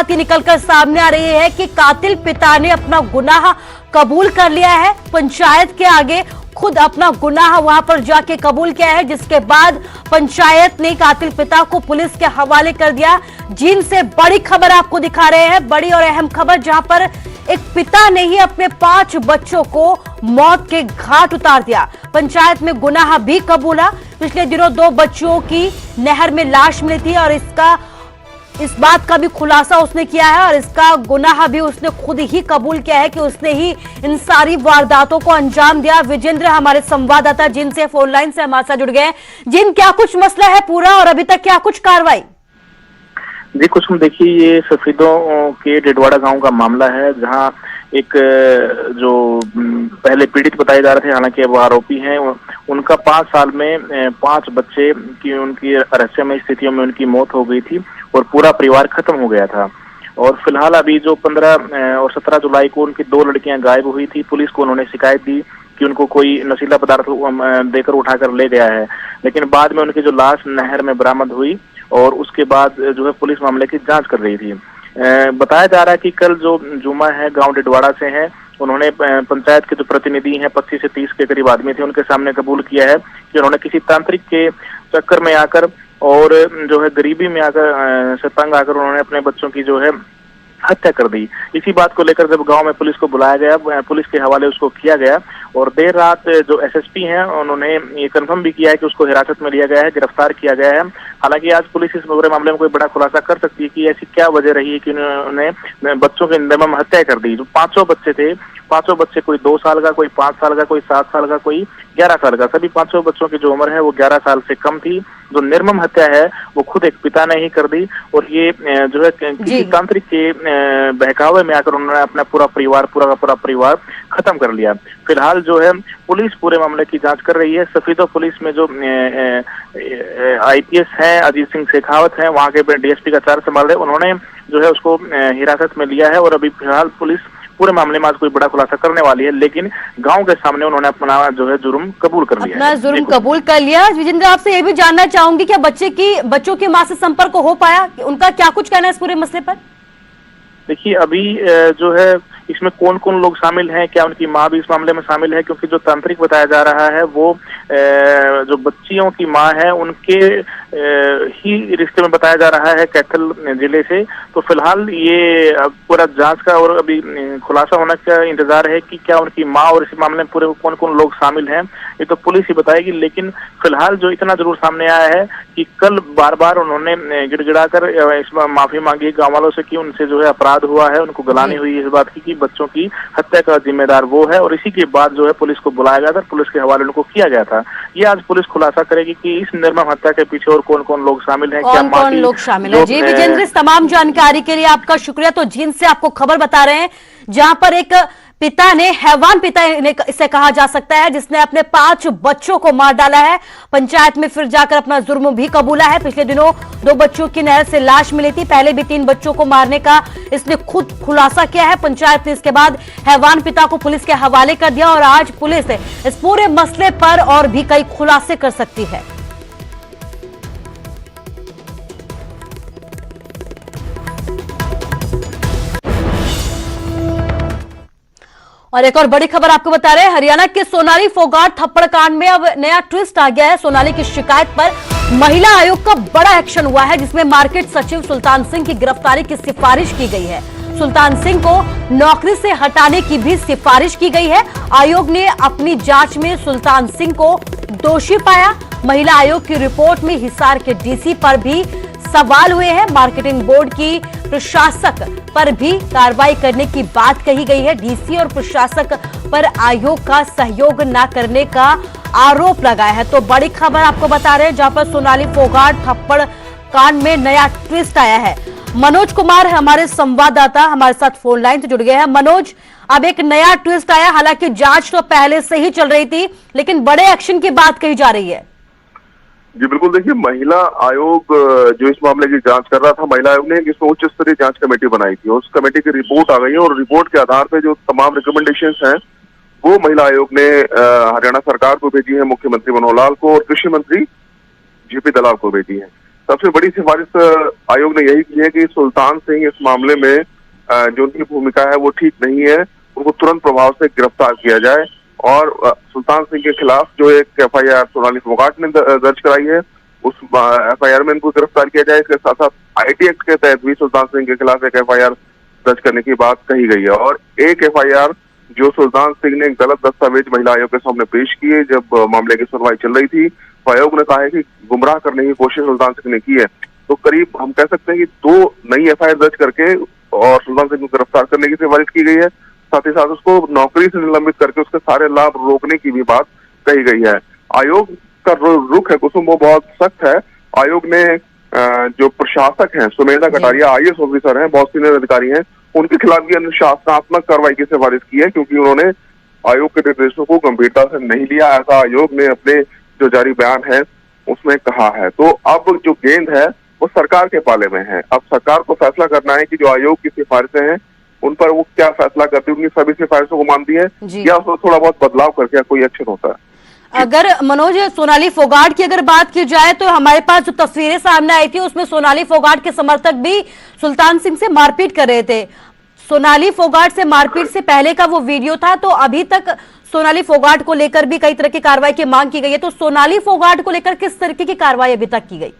बात ही निकलकर सामने आ रही है कि कातिल पिता ने अपना गुनाह कबूल कर लिया है। पंचायत के आगे खुद अपना गुनाह वहां पर जाके कबूल किया है, जिसके बाद पंचायत ने कातिल पिता को पुलिस के हवाले कर दिया। जींद से बड़ी खबर आपको दिखा रहे हैं, बड़ी और अहम खबर, जहां पर एक पिता ने ही अपने 5 बच्चों को मौत के घाट उतार दिया। पंचायत में गुनाह भी कबूला। पिछले दिनों 2 बच्चों की नहर में लाश मिली थी और इस बात का भी खुलासा उसने किया है और इसका गुनाह भी उसने खुद ही कबूल किया है कि उसने ही इन सारी वारदातों को अंजाम दिया। विजेंद्र हमारे संवाददाता जिन से फोन लाइन से हमारे साथ जुड़ गए। जिन, क्या कुछ मसला है पूरा और अभी तक क्या कुछ कार्रवाई? जी कुछ हम देखिए, ये सफेदों के डेडवाड़ा गांव का मामला है, जहां एक जो पहले पीड़ित बताए जा रहे थे, हालांकि वो आरोपी हैं, उनका 5 साल में 5 बच्चे की उनकी रहस्यमय स्थितियों में उनकी मौत हो गई थी और पूरा परिवार खत्म हो गया था। और फिलहाल अभी जो 15 और 17 जुलाई को उनकी 2 लड़कियां गायब हुई थी। पुलिस को उन्होंने शिकायत दी कि उनको कोई नशीला पदार्थ देकर उठाकर ले गया है, लेकिन बाद में उनकी जो लाश नहर में बरामद हुई और उसके बाद जो है पुलिस मामले की जांच कर रही थी। बताया जा रहा है कि कल जो जुमा है गांव डेडवाड़ा से है, उन्होंने पंचायत के जो प्रतिनिधि हैं 25 से 30 के करीब आदमी थे, उनके सामने कबूल किया है कि उन्होंने किसी तांत्रिक के चक्कर में आकर और जो है गरीबी में आकर से तंग आकर उन्होंने अपने बच्चों की जो है हत्या कर दी। इसी बात को लेकर जब गांव में पुलिस को बुलाया गया, पुलिस के हवाले उसको किया गया और देर रात जो एसएसपी हैं उन्होंने ये कंफर्म भी किया है कि उसको हिरासत में लिया गया है, गिरफ्तार किया गया है। हालांकि आज पुलिस इस पूरे मामले में कोई बड़ा खुलासा कर सकती है कि ऐसी क्या वजह रही है कि उन्होंने बच्चों की निर्मम हत्या कर दी। जो 5 बच्चे थे, 5 बच्चे, कोई 2 साल का, कोई 5 साल का, कोई 7 साल का, कोई 11 साल का, सभी 5 बच्चों की जो उम्र है वो 11 साल से कम थी। जो निर्मम हत्या है वो खुद एक पिता ने ही कर दी और ये जो है किसी तांत्रिक के बहकावे में आकर उन्होंने अपना पूरा का पूरा परिवार खत्म कर लिया। फिलहाल जो है पुलिस पूरे मामले की जांच कर रही है। सफेदों पुलिस में जो आईपीएस हैं अजीत सिंह शेखावत हैं, वहाँ के डीएसपी का चार्ज संभाल रहे, उन्होंने जो है उसको हिरासत में लिया है और अभी फिलहाल पुलिस पूरे मामले में आज कोई बड़ा खुलासा करने वाली है, लेकिन गांव के सामने उन्होंने अपना जो है जुर्म कबूल कर लिया, अपना जुर्म कबूल कर लिया। विजेंद्र, आपसे ये भी जानना चाहूंगी क्या बच्चों की मां से संपर्क हो पाया? उनका क्या कुछ कहना है इस पूरे मसले पर? देखिए अभी जो है इसमें कौन कौन लोग शामिल हैं, क्या उनकी माँ भी इस मामले में शामिल है? क्योंकि जो तांत्रिक बताया जा रहा है वो जो बच्चियों की माँ है उनके ही रिश्ते में बताया जा रहा है कैथल जिले से। तो फिलहाल ये पूरा जांच का और अभी खुलासा होने का इंतजार है कि क्या उनकी माँ और इस मामले में पूरे कौन कौन लोग शामिल हैं, ये तो पुलिस ही बताएगी। लेकिन फिलहाल जो इतना जरूर सामने आया है कि कल बार बार उन्होंने गिड़गिड़ा कर इसमें माफी मांगी गाँव वालों से कि उनसे जो है अपराध हुआ है, उनको गलानी हुई इस बात की बच्चों की हत्या का जिम्मेदार वो है, और इसी के बाद जो है पुलिस को बुलाया गया था, पुलिस के हवाले उनको किया गया था। ये आज पुलिस खुलासा करेगी कि इस निर्मम हत्या के पीछे और कौन कौन लोग शामिल हैं, क्या कौन लोग शामिल हैं। जी विजेंद्र, इस तमाम जानकारी के लिए आपका शुक्रिया। तो जींद से आपको खबर बता रहे हैं जहां पर एक पिता ने, हैवान पिता इसे कहा जा सकता है, जिसने अपने 5 बच्चों को मार डाला है। पंचायत में फिर जाकर अपना जुर्म भी कबूला है। पिछले दिनों 2 बच्चों की नहर से लाश मिली थी, पहले भी 3 बच्चों को मारने का इसने खुद खुलासा किया है। पंचायत ने इसके बाद हैवान पिता को पुलिस के हवाले कर दिया और आज पुलिस इस पूरे मसले पर और भी कई खुलासे कर सकती है। और एक और बड़ी खबर आपको बता रहे हैं, हरियाणा के सोनाली फोगाट थप्पड़ कांड में अब नया ट्विस्ट आ गया है। सोनाली की शिकायत पर महिला आयोग का बड़ा एक्शन हुआ है, जिसमें मार्केट सचिव सुल्तान सिंह की गिरफ्तारी की सिफारिश की गई है। सुल्तान सिंह को नौकरी से हटाने की भी सिफारिश की गई है। आयोग ने अपनी जांच में सुल्तान सिंह को दोषी पाया। महिला आयोग की रिपोर्ट में हिसार के डीसी पर भी सवाल हुए हैं। मार्केटिंग बोर्ड की प्रशासक पर भी कार्रवाई करने की बात कही गई है। डीसी और प्रशासक पर आयोग का सहयोग न करने का आरोप लगाया है। तो बड़ी खबर आपको बता रहे हैं, जहां पर सोनाली फोगाट थप्पड़ कांड में नया ट्विस्ट आया है। मनोज कुमार हमारे संवाददाता हमारे साथ फोन लाइन से जुड़ गए हैं। मनोज, अब एक नया ट्विस्ट आया, हालांकि जांच तो पहले से ही चल रही थी, लेकिन बड़े एक्शन की बात कही जा रही है। जी बिल्कुल, देखिए महिला आयोग जो इस मामले की जांच कर रहा था, महिला आयोग ने इसमें उच्च स्तरीय जांच कमेटी बनाई थी और उस कमेटी की रिपोर्ट आ गई है और रिपोर्ट के आधार पर जो तमाम रिकमेंडेशंस हैं वो महिला आयोग ने हरियाणा सरकार को भेजी है, मुख्यमंत्री मनोहर लाल को और कृषि मंत्री जेपी दलाल को भेजी है। सबसे बड़ी सिफारिश आयोग ने यही की है कि सुल्तान सिंह इस मामले में जो उनकी भूमिका है वो ठीक नहीं है, उनको तुरंत प्रभाव से गिरफ्तार किया जाए और सुल्तान सिंह के खिलाफ जो एक FIR सोनाली फोगाट ने दर्ज कराई है उस FIR में इनको गिरफ्तार किया जाए। इसके साथ साथ IT एक्ट के तहत भी सुल्तान सिंह के खिलाफ एक FIR दर्ज करने की बात कही गई है और एक FIR जो सुल्तान सिंह ने एक गलत दस्तावेज महिला आयोग के सामने पेश किए जब मामले की सुनवाई चल रही थी, तो आयोग ने कहा है कि गुमराह करने की कोशिश सुल्तान सिंह ने की है। तो करीब हम कह सकते हैं कि 2 नई FIR दर्ज करके और सुल्तान सिंह को गिरफ्तार करने की सिफारिश की गई है, साथ ही साथ उसको नौकरी से निलंबित करके उसके सारे लाभ रोकने की भी बात कही गई है। आयोग का रुख है कुसुम वो बहुत सख्त है। आयोग ने जो प्रशासक हैं सुमेधा कटारिया IAS ऑफिसर हैं, बहुत सीनियर अधिकारी हैं, उनके खिलाफ भी अनुशासनात्मक कार्रवाई की सिफारिश की है क्योंकि उन्होंने आयोग के निर्देशों को गंभीरता से नहीं लिया, ऐसा आयोग ने अपने जो जारी बयान है उसमें कहा है। तो अब जो गेंद है वो सरकार के पाले में है। अब सरकार को फैसला करना है कि जो आयोग की सिफारिशें हैं उन पर वो क्या फैसला करती है, उनकी सभी सिफारिशों को मानती है या उसमें थोड़ा बहुत बदलाव करके कोई एक्शन होता है। अगर मनोज सोनाली फोगाट की अगर बात की जाए तो हमारे पास जो तस्वीरें सामने आई थी उसमें सोनाली फोगाट के समर्थक भी सुल्तान सिंह से मारपीट कर रहे थे। सोनाली फोगाट से मारपीट से पहले का वो वीडियो था, तो अभी तक सोनाली फोगाट को लेकर भी कई तरह की कार्रवाई की मांग की गई है। तो सोनाली फोगाट को लेकर किस तरीके की कार्रवाई अभी तक की गई?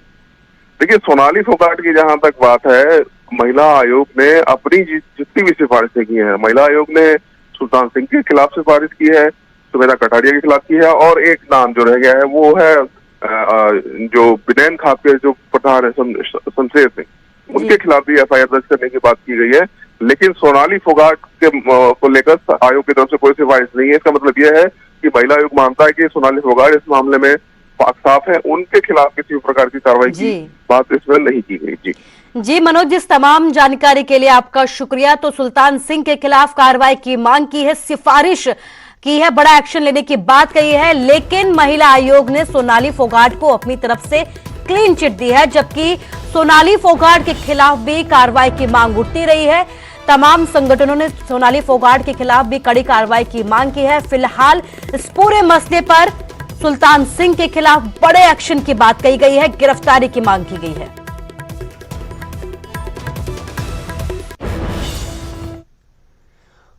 देखिए, सोनाली फोगाट की जहां तक बात है, महिला आयोग ने अपनी जितनी भी सिफारिशें की हैं, महिला आयोग ने सुल्तान सिंह के खिलाफ सिफारिश की है, सुमेधा कटारिया के खिलाफ की है और एक नाम जो रह गया है वो है जो बिनैन खाप के जो प्रधान है शमशेर सिंह, उनके खिलाफ भी FIR दर्ज करने की बात की गई है। लेकिन सोनाली फोगाट के को लेकर आयोग की तरफ से कोई सिफारिश नहीं है। इसका मतलब यह है कि महिला आयोग मानता है कि सोनाली फोगाट इस मामले में पाक साफ है, उनके खिलाफ किसी प्रकार की कार्रवाई की बात इसमें नहीं की गई। जी मनोज, जिस तमाम जानकारी के लिए आपका शुक्रिया। तो सुल्तान सिंह के खिलाफ कार्रवाई की मांग की है, सिफारिश की है, बड़ा एक्शन लेने की बात कही है, लेकिन महिला आयोग ने सोनाली फोगाट को अपनी तरफ से क्लीन चिट दी है, जबकि सोनाली फोगाट के खिलाफ भी कार्रवाई की मांग उठती रही है। तमाम संगठनों ने सोनाली फोगाट के खिलाफ भी कड़ी कार्रवाई की मांग की है। फिलहाल इस पूरे मसले पर सुल्तान सिंह के खिलाफ बड़े एक्शन की बात कही गई है, गिरफ्तारी की मांग की गई है।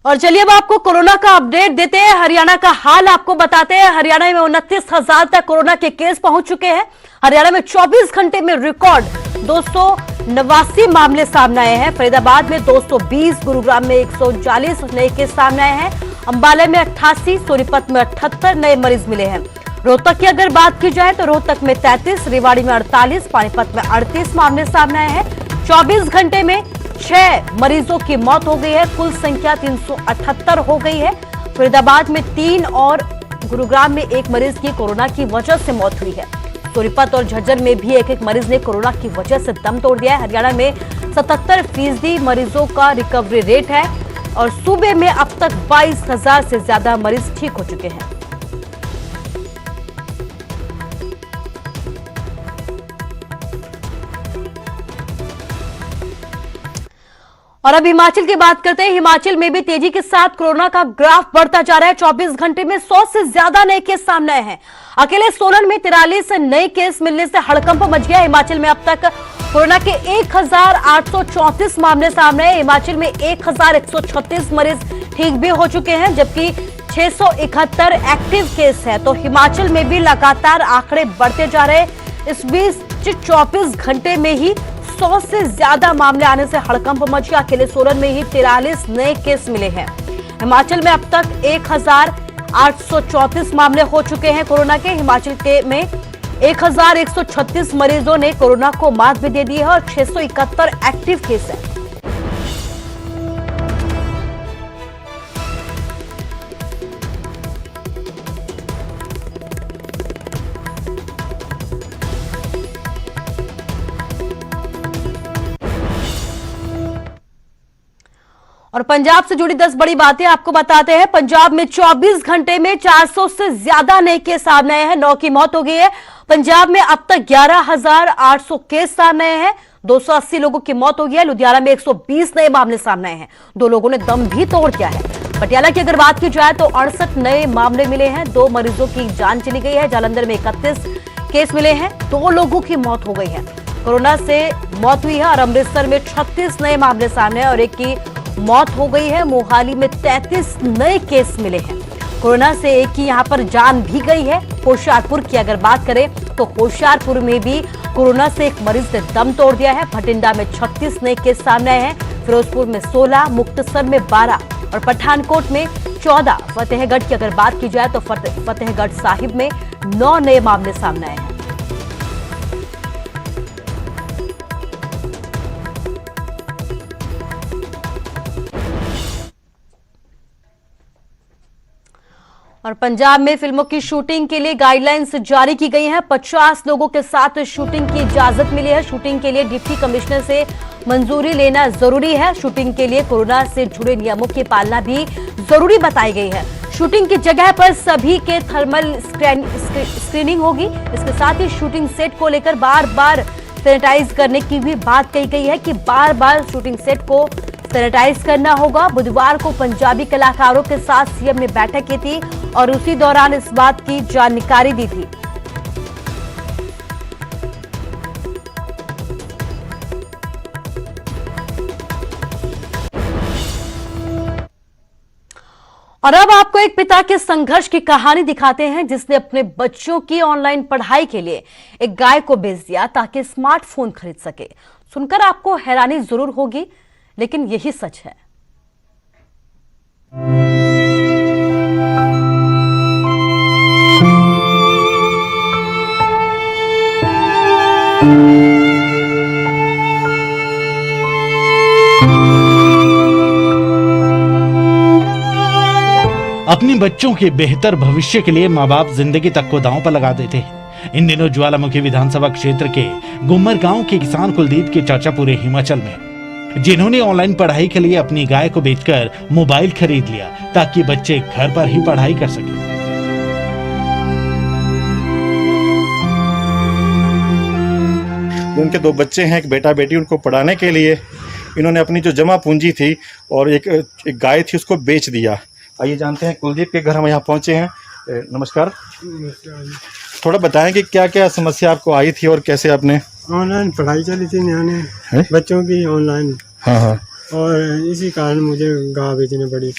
और चलिए अब आपको कोरोना का अपडेट देते हैं, हरियाणा का हाल आपको बताते हैं। हरियाणा में 29,000 तक कोरोना के केस पहुंच चुके हैं। हरियाणा में 24 घंटे में रिकॉर्ड 289 मामले सामने आए हैं। फरीदाबाद में 220, गुरुग्राम में 140 नए केस सामने आए हैं। अंबाला में 88, सोनीपत में 78 नए मरीज मिले हैं। रोहतक की अगर बात की जाए तो रोहतक में 33, रेवाड़ी में 48, पानीपत में 38 मामले सामने आए हैं। 24 घंटे में 6 मरीजों की मौत हो गई है, कुल संख्या 378 हो गई है। फरीदाबाद में 3 और गुरुग्राम में 1 मरीज की कोरोना की वजह से मौत हुई है। सोनीपत और झज्जर में भी एक मरीज ने कोरोना की वजह से दम तोड़ दिया है। हरियाणा में 77% मरीजों का रिकवरी रेट है और सूबे में अब तक 22,000 से ज्यादा मरीज ठीक हो चुके हैं। और अब हिमाचल की बात करते हैं। हिमाचल में भी तेजी के साथ कोरोना का ग्राफ बढ़ता जा रहा है। 24 घंटे में 100 से ज्यादा नए केस सामने आए हैं। अकेले सोलन में 43 नए केस मिलने से हड़कंप मच गया। हिमाचल में अब तक कोरोना के 1,834 मामले सामने आए। हिमाचल में 1,136 मरीज ठीक भी हो चुके हैं, जबकि 671 एक्टिव केस है। तो हिमाचल में भी लगातार आंकड़े बढ़ते जा रहे हैं। इस बीच 24 घंटे में ही 100 से ज्यादा मामले आने से हड़कंप मच गया। अकेले सोलन में ही 43 नए केस मिले हैं। हिमाचल में अब तक 1,834 मामले हो चुके हैं कोरोना के। हिमाचल के में 1,136 मरीजों ने कोरोना को मात भी दे दी है और 671 एक्टिव केस है। और पंजाब से जुड़ी 10 बड़ी बातें आपको बताते हैं। पंजाब में 24 घंटे में 400 से ज्यादा नए केस सामने आए हैं। 9 की मौत हो गई है। पंजाब में अब तक 11,800 केस सामने आए हैं। 280 लोगों की मौत हो गई है। लुधियाना में 120 नए मामले सामने आए हैं। 2 लोगों ने दम भी तोड़ दिया है। पटियाला की अगर बात की जाए तो 68 नए मामले मिले हैं। 2 मरीजों की जान चली गई है। जालंधर में 31 केस मिले हैं। 2 लोगों की मौत हो गई है। कोरोना से मौत हुई है और अमृतसर में 36 नए मामले सामने हैं और एक की मौत हो गई है। मोहाली में 33 नए केस मिले हैं। कोरोना से एक की यहां पर जान भी गई है। होशियारपुर की अगर बात करें तो होशियारपुर में भी कोरोना से एक मरीज ने दम तोड़ दिया है। भटिंडा में 36 नए केस सामने आए हैं। फिरोजपुर में 16, मुक्तसर में 12 और पठानकोट में 14। फतेहगढ़ की अगर बात की जाए तो फतेहगढ़ साहिब में 9 नए मामले सामने आए हैं। और पंजाब में फिल्मों की शूटिंग के लिए गाइडलाइंस जारी की गई हैं। 50 लोगों के साथ शूटिंग की इजाजत मिली है। शूटिंग के लिए डिप्टी कमिश्नर से मंजूरी लेना जरूरी है। शूटिंग के लिए कोरोना से जुड़े नियमों की पालना भी जरूरी बताई गई है। शूटिंग की जगह पर सभी के थर्मल स्क्रीनिंग होगी। इसके साथ ही शूटिंग सेट को लेकर बार बार सैनिटाइज करने की भी बात कही गई है कि बार बार शूटिंग सेट को सैनिटाइज करना होगा। बुधवार को पंजाबी कलाकारों के साथ सीएम ने बैठक की थी और उसी दौरान इस बात की जानकारी दी थी। और अब आपको एक पिता के संघर्ष की कहानी दिखाते हैं जिसने अपने बच्चों की ऑनलाइन पढ़ाई के लिए एक गाय को बेच दिया ताकि स्मार्टफोन खरीद सके। सुनकर आपको हैरानी जरूर होगी, लेकिन यही सच है। अपने बच्चों के बेहतर भविष्य के लिए माँ बाप जिंदगी तक को दांव पर लगा देते हैं। इन दिनों ज्वालामुखी विधानसभा क्षेत्र के गुम्मर गांव के किसान कुलदीप की चर्चा पूरे हिमाचल में, जिन्होंने ऑनलाइन पढ़ाई के लिए अपनी गाय को बेचकर मोबाइल खरीद लिया ताकि बच्चे घर पर ही पढ़ाई कर सकें। उनके 2 बच्चे हैं, एक बेटा बेटी। उनको पढ़ाने के लिए इन्होंने अपनी जो जमा पूंजी थी और एक गाय थी उसको बेच दिया। आइए जानते हैं कुलदीप के घर हम यहाँ पहुँचे हैं। नमस्कार। थोड़ा बताएं कि क्या क्या समस्या आपको आई थी और कैसे आपने ऑनलाइन पढ़ाई चली थी नया बच्चों की ऑनलाइन। हाँ। और इसी कारण मुझे गाय बेचनी पड़ी,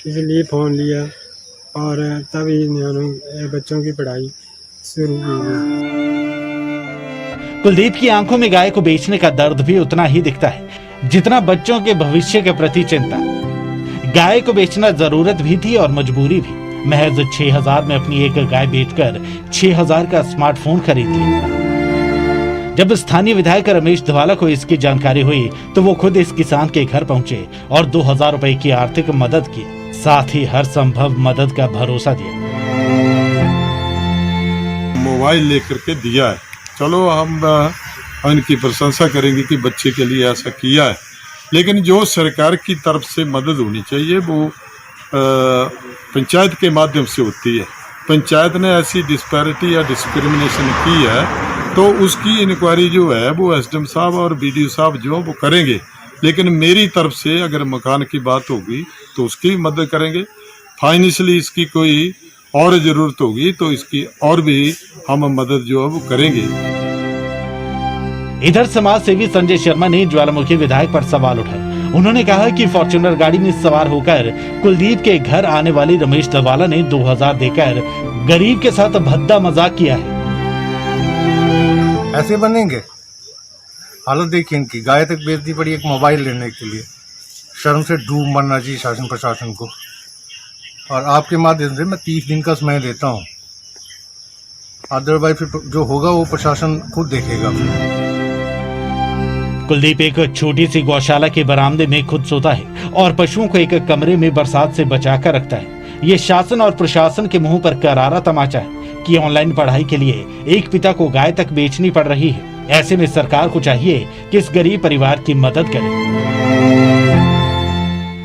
इसलिए फ़ोन लिया और तभी बच्चों की पढ़ाई शुरू की। कुलदीप की आंखों में गाय को बेचने का दर्द भी उतना ही दिखता है जितना बच्चों के भविष्य के प्रति चिंता। गाय को बेचना जरूरत भी थी और मजबूरी भी। महज 6000 में अपनी एक गाय बेचकर 6000 का स्मार्टफोन खरीद लिया। जब स्थानीय विधायक रमेश धवाला को इसकी जानकारी हुई तो वो खुद इस किसान के घर पहुंचे और 2000 रुपए की आर्थिक मदद की, साथ ही हर संभव मदद का भरोसा दिया। मोबाइल लेकर के दिया है, चलो हम इनकी प्रशंसा करेंगे कि बच्चे के लिए ऐसा किया है, लेकिन जो सरकार की तरफ से मदद होनी चाहिए वो पंचायत के माध्यम से होती है। पंचायत ने ऐसी डिस्पैरिटी या डिस्क्रिमिनेशन की है तो उसकी इंक्वायरी जो है वो एसडीएम साहब और बीडीओ साहब जो वो करेंगे, लेकिन मेरी तरफ से अगर मकान की बात होगी तो उसकी मदद करेंगे। फाइनेंशियली इसकी कोई और ज़रूरत होगी तो इसकी और भी हम मदद जो है वो करेंगे। इधर समाज सेवी संजय शर्मा ने ज्वालामुखी विधायक पर सवाल उठाए। उन्होंने कहा कि फॉर्च्यूनर गाड़ी में सवार होकर कुलदीप के घर आने वाली रमेश धवाला ने 2000 देकर गरीब के साथ भद्दा मजाक किया है। ऐसे बनेंगे? हालत देखिए इनकी, गाय तक बेचनी पड़ी एक मोबाइल लेने के लिए। शर्म से डूब मरना चाहिए शासन प्रशासन को। और आपके माध्यम से मैं 30 दिन का समय देता हूँ, अदरवाइज फिर जो होगा वो प्रशासन खुद देखेगा। कुलदीप एक छोटी सी गौशाला के बरामदे में खुद सोता है और पशुओं को एक कमरे में बरसात से बचाकर रखता है। ये शासन और प्रशासन के मुंह पर करारा तमाचा है कि ऑनलाइन पढ़ाई के लिए एक पिता को गाय तक बेचनी पड़ रही है। ऐसे में सरकार को चाहिए कि इस गरीब परिवार की मदद करे।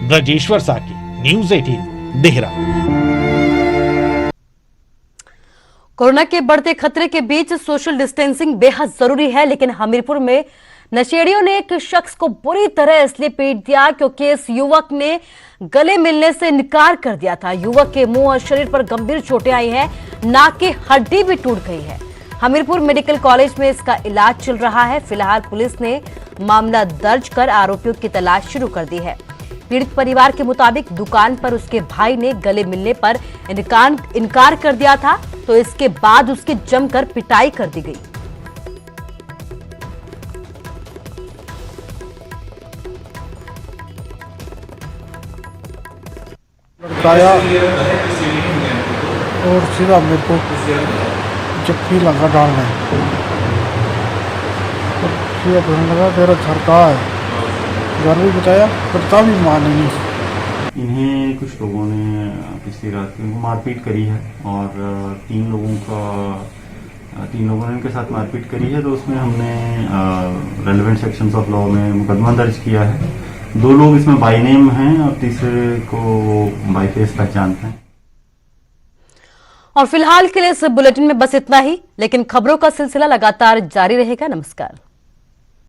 ब्रजेश्वर साकी, न्यूज़ 18, देहरा। कोरोना के बढ़ते खतरे के बीच सोशल डिस्टेंसिंग बेहद जरूरी है, लेकिन हमीरपुर में नशेड़ियों ने एक शख्स को बुरी तरह इसलिए पीट दिया क्योंकि इस युवक ने गले मिलने से इनकार कर दिया था। युवक के मुंह और शरीर पर गंभीर चोटें आई हैं, नाक की हड्डी भी टूट गई है। हमीरपुर मेडिकल कॉलेज में इसका इलाज चल रहा है। फिलहाल पुलिस ने मामला दर्ज कर आरोपियों की तलाश शुरू कर दी है। पीड़ित परिवार के मुताबिक दुकान पर उसके भाई ने गले मिलने पर इनकार कर दिया था, तो इसके बाद उसकी जमकर पिटाई कर दी गई। बताया और सीधा मेरे को जप्फी लगा डालना है, तो सीधा बोलने लगा तेरा घर कहाँ है। घर भी बताया पता भी माने नहीं। इन्हें कुछ लोगों ने पिछली रात इनको मारपीट करी है और तीन लोगों ने इनके साथ मारपीट करी है, तो उसमें हमने रेलेवेंट सेक्शंस ऑफ लॉ में मुकदमा दर्ज किया है। 2 लोग इसमें बाई नेम हैं और तीसरे को बाई फेस पहचानते हैं। और फिलहाल के लिए इस बुलेटिन में बस इतना ही, लेकिन खबरों का सिलसिला लगातार जारी रहेगा। नमस्कार।